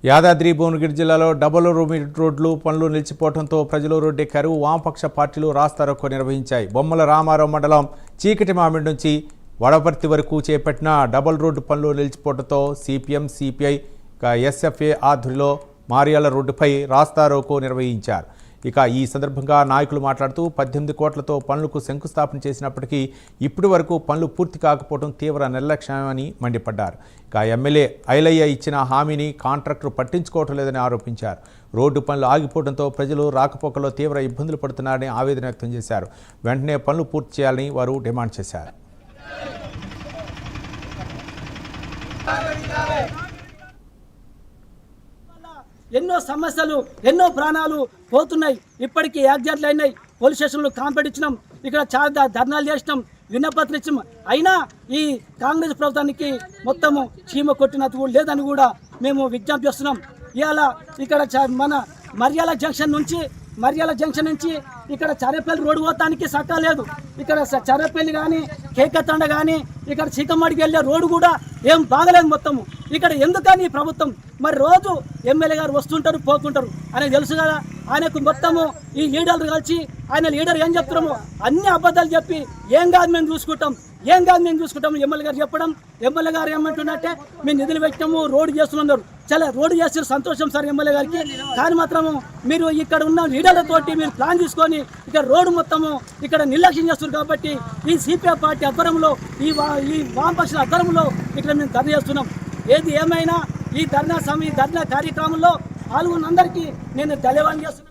యాదాద్రి భువనగిరి జిల్లాలో డబుల్ రోడ్లు పనులు నిలిచిపోవడంతో ప్రజలు రోడ్డెక్కారు. వామపక్ష పార్టీలు రాస్తారోకో నిర్వహించాయి. బొమ్మల రామారావు మండలం చీకటి మామిడి నుంచి వడపర్తి వరకు చేపట్టిన డబుల్ రోడ్డు పనులు నిలిచిపోవడంతో సిపిఎం, సిపిఐ, ఎస్ఎఫ్ఏ ఆధ్వర్యంలో మారియాల రోడ్డుపై రాస్తారోకో నిర్వహించారు. ఇక ఈ సందర్భంగా నాయకులు మాట్లాడుతూ 18 కోట్లతో పనులకు శంకుస్థాపన చేసినప్పటికీ ఇప్పటి వరకు పనులు పూర్తి కాకపోవడం తీవ్ర నిర్లక్ష్యమని మండిపడ్డారు. ఇక ఎమ్మెల్యే ఐలయ్య ఇచ్చిన హామీని కాంట్రాక్టర్ పట్టించుకోవటం లేదని ఆరోపించారు. రోడ్డు పనులు ఆగిపోవడంతో ప్రజలు రాకపోకలో తీవ్ర ఇబ్బందులు పడుతున్నారని ఆవేదన వ్యక్తం చేశారు. వెంటనే పనులు పూర్తి చేయాలని వారు డిమాండ్ చేశారు. ఎన్నో సమస్యలు, ఎన్నో ప్రాణాలు పోతున్నాయి. ఇప్పటికీ యాక్సిడెంట్లు అయినాయి. పోలీస్ స్టేషన్లో కాంప్లైంట్ ఇచ్చినాం, ఇక్కడ చాలా ధర్నాలు చేసినాం, విన్నపత్రం ఇచ్చినాం. అయినా ఈ కాంగ్రెస్ ప్రభుత్వానికి మొత్తము చీమ కొట్టినట్టు కూడా లేదని కూడా మేము విజ్ఞప్తి చేస్తున్నాం. ఇవాళ ఇక్కడ మన మర్యాల జంక్షన్ నుంచి ఇక్కడ చర్రపల్లి రోడ్డు పోతానికి సక్కా లేదు. ఇక్కడ చర్రపల్లి కానీ కేకతండ కానీ ఇక్కడ చీకమ్మడికి వెళ్ళే రోడ్డు కూడా ఏం బాగలేదు మొత్తము. ఇక్కడ ఎందుకని ప్రభుత్వం మరి రోజు ఎమ్మెల్యే గారు వస్తుంటారు, పోతుంటారు అనేది తెలుసు కదా. ఆయనకు మొత్తము ఈ లీడర్లు కలిసి ఆయన లీడర్ ఏం చెప్తున్నామో అన్ని అబద్ధాలు చెప్పి ఏం కాదు మేము చూసుకుంటాం ఎమ్మెల్యే గారు చెప్పడం. ఎమ్మెల్యే గారు ఏమంటున్నట్టే మేము నిధులు పెట్టాము, రోడ్డు చేస్తున్నారు. చాలా రోడ్డు చేస్తారు, సంతోషం సార్ ఎమ్మెల్యే గారికి. కానీ మాత్రము మీరు ఇక్కడ ఉన్న లీడర్లతోటి మీరు ప్లాన్ తీసుకొని ఇక్కడ రోడ్డు మొత్తము ఇక్కడ నిర్లక్ష్యం చేస్తున్నారు. కాబట్టి ఈ సిపిఐ పార్టీ ఆధ్వర్యంలో ఈ వామపక్షుల ఆధ్వర్యంలో ఇక్కడ మేము ధర్నా చేస్తున్నాం. ఏది ఏమైనా ఈ ధర్నా కార్యక్రమంలో పాల్గొన్నందరికీ నేను ధన్యవాదాలు చేస్తున్నాను.